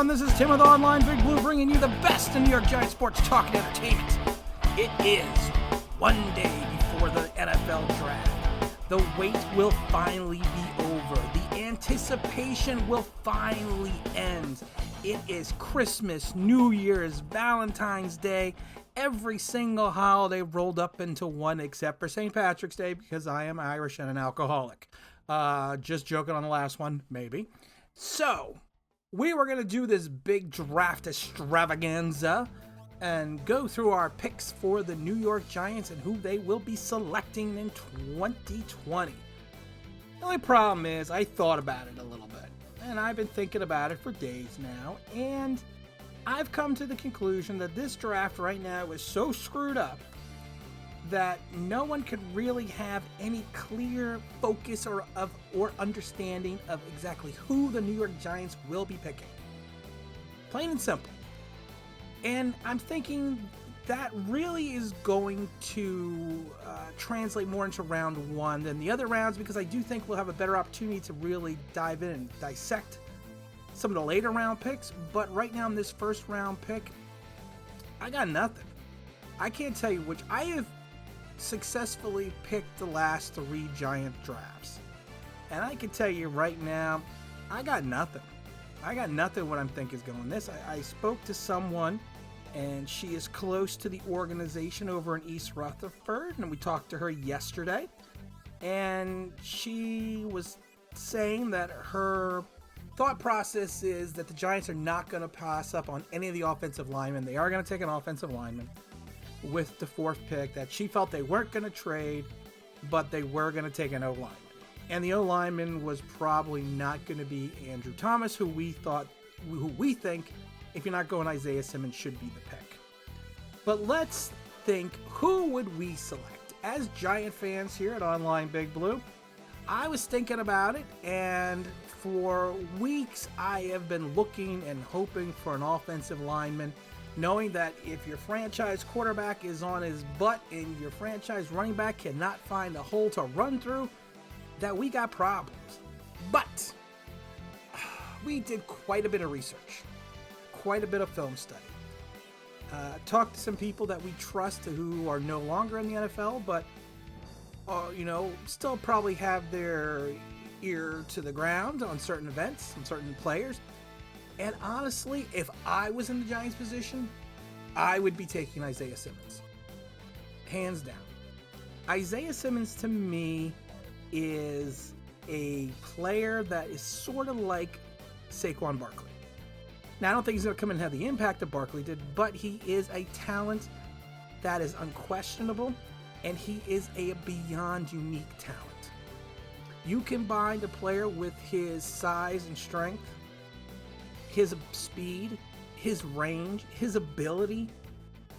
everyone? This is Tim with Online Big Blue, bringing you the best in New York Giants sports talk and entertainment. It is one day before the NFL draft. The wait will finally be over. The anticipation will finally end. It is Christmas, New Year's, Valentine's Day, every single holiday rolled up into one except for St. Patrick's Day because I am Irish and an alcoholic. Just joking on the last one, maybe. So, we were going to do this big draft extravaganza and go through our picks for the New York Giants and who they will be selecting in 2020. The only problem is I thought about it a little bit, and I've been thinking about it for days now, and I've come to the conclusion that this draft right now is so screwed up that no one could really have any clear focus or understanding of exactly who the New York Giants will be picking. Plain and simple. And I'm thinking that really is going to translate more into round one than the other rounds, because I do think we'll have a better opportunity to really dive in and dissect some of the later round picks. But right now in this first round pick, I got nothing. I can't tell you which. I have successfully picked the last three Giant drafts, and I can tell you right now, I got nothing. I got nothing what I'm thinking is going this. I spoke to someone, and she is close to the organization over in East Rutherford, and we talked to her yesterday, and she was saying that her thought process is that the Giants are not going to pass up on any of the offensive linemen. They are going to take an offensive lineman with the fourth pick, that she felt they weren't going to trade, but they were going to take an O-lineman. And the O-lineman was probably not going to be Andrew Thomas, who we think, if you're not going Isaiah Simmons, should be the pick. But let's think, who would we select? As Giant fans here at Online Big Blue, I was thinking about it, and for weeks I have been looking and hoping for an offensive lineman, knowing that if your franchise quarterback is on his butt and your franchise running back cannot find a hole to run through, that we got problems. But we did quite a bit of research, quite a bit of film study. Talked to some people that we trust who are no longer in the NFL, but still probably have their ear to the ground on certain events and certain players. And honestly, if I was in the Giants' position, I would be taking Isaiah Simmons. Hands down. Isaiah Simmons, to me, is a player that is sort of like Saquon Barkley. Now, I don't think he's going to come in and have the impact that Barkley did, but he is a talent that is unquestionable, and he is a beyond unique talent. You combine the player with his size and strength, his speed, his range, his ability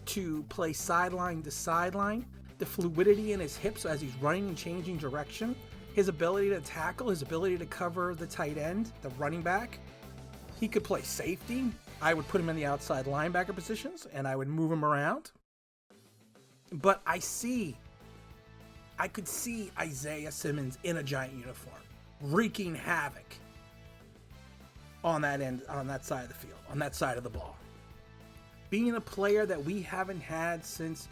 to play sideline to sideline, the fluidity in his hips as he's running and changing direction, his ability to tackle, his ability to cover the tight end, the running back. He could play safety. I would put him in the outside linebacker positions, and I would move him around. But I could see Isaiah Simmons in a Giant uniform, wreaking havoc on that end, on that side of the field, on that side of the ball. Being a player that we haven't had since,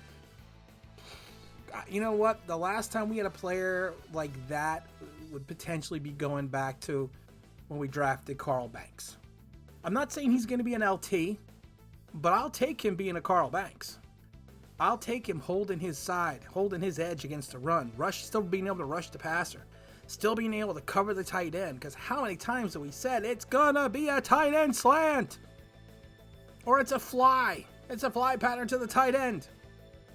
you know what, the last time we had a player like that would potentially be going back to when we drafted Carl Banks. I'm not saying he's going to be an LT, but I'll take him being a Carl Banks. I'll take him holding his side, holding his edge against the run, still being able to rush the passer, still being able to cover the tight end, because how many times have we said it's gonna be a tight end slant, or it's a fly pattern to the tight end,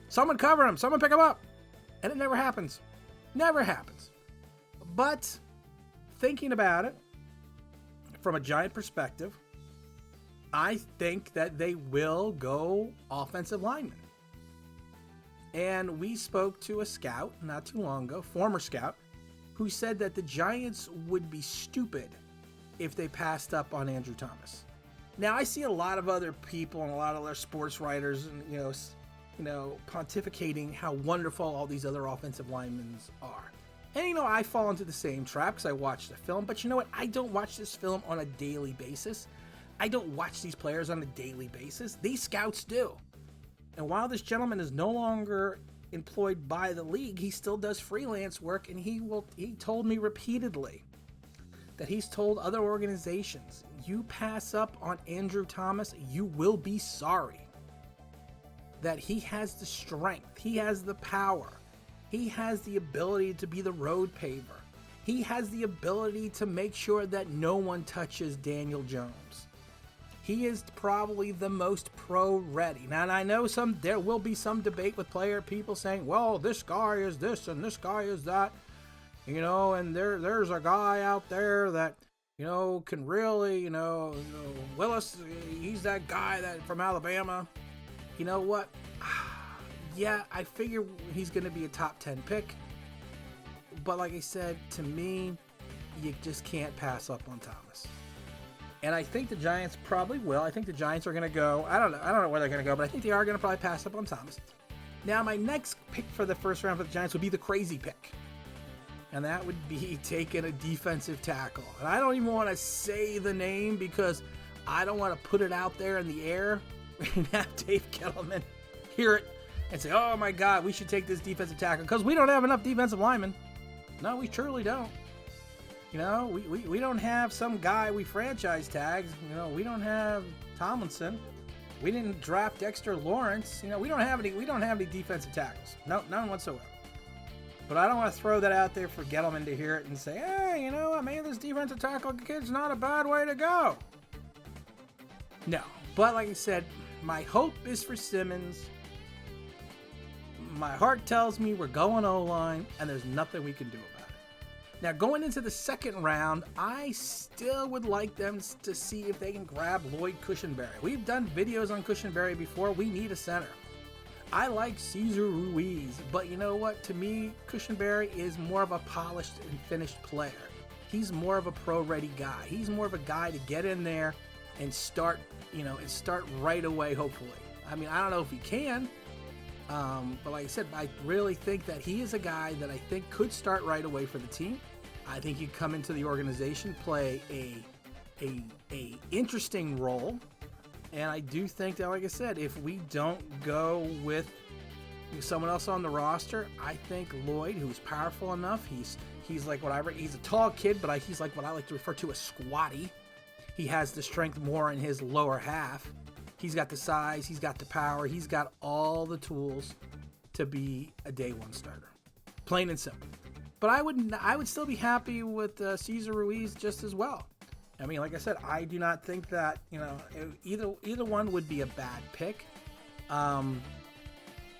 someone cover him, someone pick him up, and it never happens. But thinking about it from a Giant perspective, I think that they will go offensive lineman. And we spoke to a scout not too long ago, former scout, who said that the Giants would be stupid if they passed up on Andrew Thomas. Now, I see a lot of other people and a lot of other sports writers, pontificating how wonderful all these other offensive linemen are. And, I fall into the same trap because I watch the film. But you know what? I don't watch this film on a daily basis. I don't watch these players on a daily basis. These scouts do. And while this gentleman is no longer employed by the league, he still does freelance work, and he told me repeatedly that he's told other organizations, you pass up on Andrew Thomas, you will be sorry. That he has the strength, he has the power, he has the ability to be the road paver. He has the ability to make sure that no one touches Daniel Jones. He is probably the most pro-ready. Now, and I know there will be some debate with people saying, well, this guy is this and this guy is that, and there's a guy out there that, can really, Willis, he's that guy that from Alabama. You know what? Yeah, I figure he's going to be a top 10 pick. But like I said, to me, you just can't pass up on Thomas. And I think the Giants probably will. I think the Giants are going to go. I don't know where they're going to go, but I think they are going to probably pass up on Thomas. Now, my next pick for the first round for the Giants would be the crazy pick. And that would be taking a defensive tackle. And I don't even want to say the name because I don't want to put it out there in the air and have Dave Gettleman hear it and say, oh my God, we should take this defensive tackle because we don't have enough defensive linemen. No, we truly don't. We don't have some guy we franchise tags. We don't have Tomlinson. We didn't draft Dexter Lawrence. We don't have any defensive tackles. No, none whatsoever. But I don't want to throw that out there for Gettleman to hear it and say, hey, maybe this defensive tackle kid's not a bad way to go. No, but like I said, my hope is for Simmons. My heart tells me we're going O-line, and there's nothing we can do about it. Now, going into the second round, I still would like them to see if they can grab Lloyd Cushenberry. We've done videos on Cushenberry before. We need a center. I like Cesar Ruiz, but you know what? To me, Cushenberry is more of a polished and finished player. He's more of a pro-ready guy. He's more of a guy to get in there and start right away, hopefully. I mean, I don't know if he can, but like I said, I really think that he is a guy that I think could start right away for the team. I think he'd come into the organization, play a interesting role, and I do think that, like I said, if we don't go with someone else on the roster, I think Lloyd, who's powerful enough, he's like he's a tall kid, but he's like what I like to refer to as squatty. He has the strength more in his lower half. He's got the size, he's got the power, he's got all the tools to be a day one starter. Plain and simple. But I would still be happy with Cesar Ruiz just as well. I mean, like I said, I do not think that, either one would be a bad pick.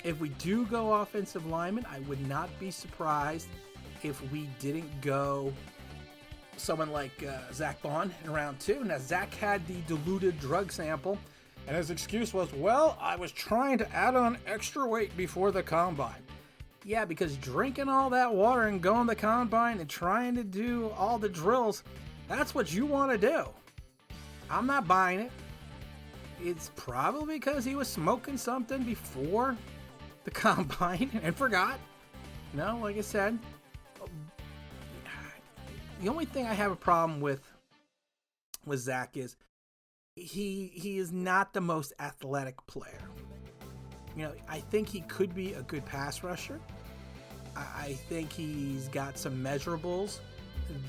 If we do go offensive lineman, I would not be surprised if we didn't go someone like Zach Bond in round 2. Now, Zach had the diluted drug sample, and his excuse was, well, I was trying to add on extra weight before the combine. Yeah, because drinking all that water and going to the combine and trying to do all the drills, that's what you want to do. I'm not buying it. It's probably because he was smoking something before the combine and forgot. Like I said, the only thing I have a problem with Zach is he is not the most athletic player. I think he could be a good pass rusher. I think he's got some measurables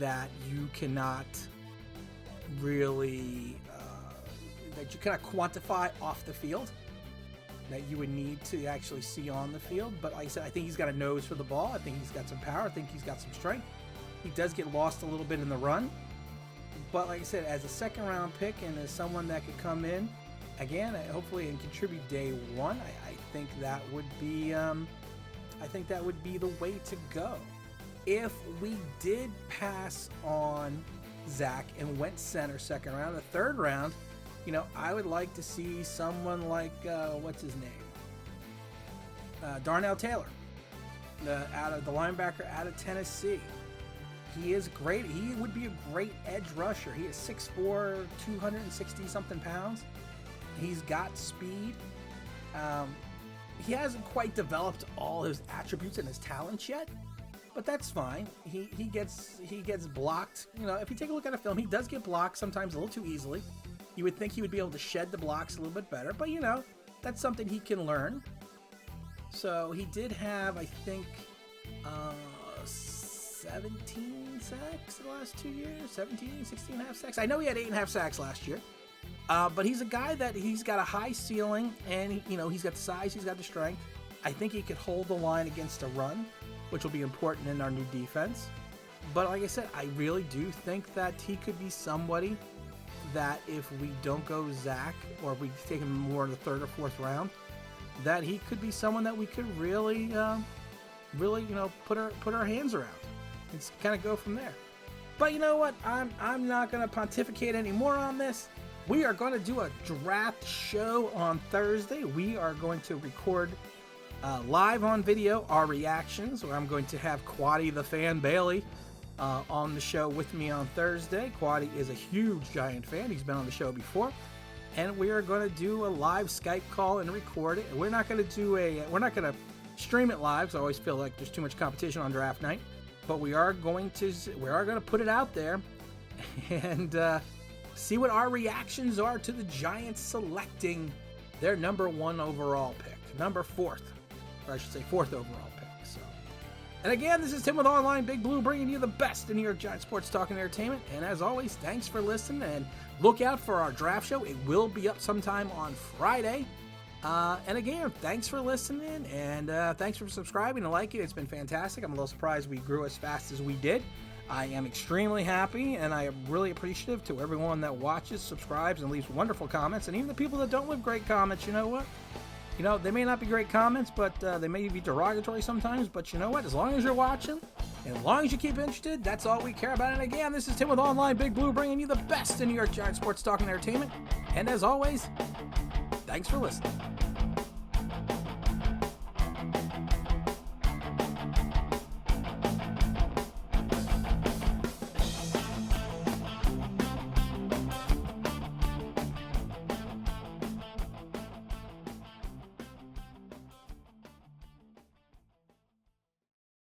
that you cannot really, that you cannot quantify off the field, that you would need to actually see on the field. But like I said, I think he's got a nose for the ball. I think he's got some power. I think he's got some strength. He does get lost a little bit in the run. But like I said, as a second round pick and as someone that could come in, again, hopefully and contribute day one, I think that would be the way to go. If we did pass on Zach and went center second round, the third round, I would like to see someone like what's his name, Darnell Taylor, the linebacker out of Tennessee. He is great. He would be a great edge rusher. He is 6'4", 260 something pounds. He's got speed. He hasn't quite developed all his attributes and his talents yet, but that's fine. He gets blocked. If you take a look at a film, he does get blocked sometimes a little too easily. You would think he would be able to shed the blocks a little bit better, but that's something he can learn. So he did have, I think, 17 sacks in the last 2 years, 17, 16 and a half sacks. I know he had 8.5 sacks last year, but he's a guy that he's got a high ceiling, and he's got the size, he's got the strength. I think he could hold the line against a run, which will be important in our new defense. But like I said, I really do think that he could be somebody that if we don't go Zach, or if we take him more in the 3rd or 4th round, that he could be someone that we could really, put our hands around and kind of go from there. But you know what? I'm not going to pontificate anymore on this. We are going to do a draft show on Thursday. We are going to record live on video our reactions, where I'm going to have Quaddy the Fan Bailey on the show with me on Thursday. Quaddy is a huge Giant fan. He's been on the show before. And we are going to do a live Skype call and record it. We're not going to stream it live, because I always feel like there's too much competition on draft night. But we are going to put it out there and see what our reactions are to the Giants selecting their number 1 overall pick, number 4th, or I should say 4th overall pick. So, and again, this is Tim with Online Big Blue, bringing you the best in New York Giants sports talk and entertainment. And as always, thanks for listening, and look out for our draft show. It will be up sometime on Friday. And again, thanks for listening, and thanks for subscribing and liking. It's been fantastic. I'm a little surprised we grew as fast as we did. I am extremely happy, and I am really appreciative to everyone that watches, subscribes, and leaves wonderful comments. And even the people that don't leave great comments, you know what? They may not be great comments, but they may be derogatory sometimes. But you know what? As long as you're watching, and as long as you keep interested, that's all we care about. And again, this is Tim with Online Big Blue, bringing you the best in New York Giants sports talk and entertainment. And as always, thanks for listening.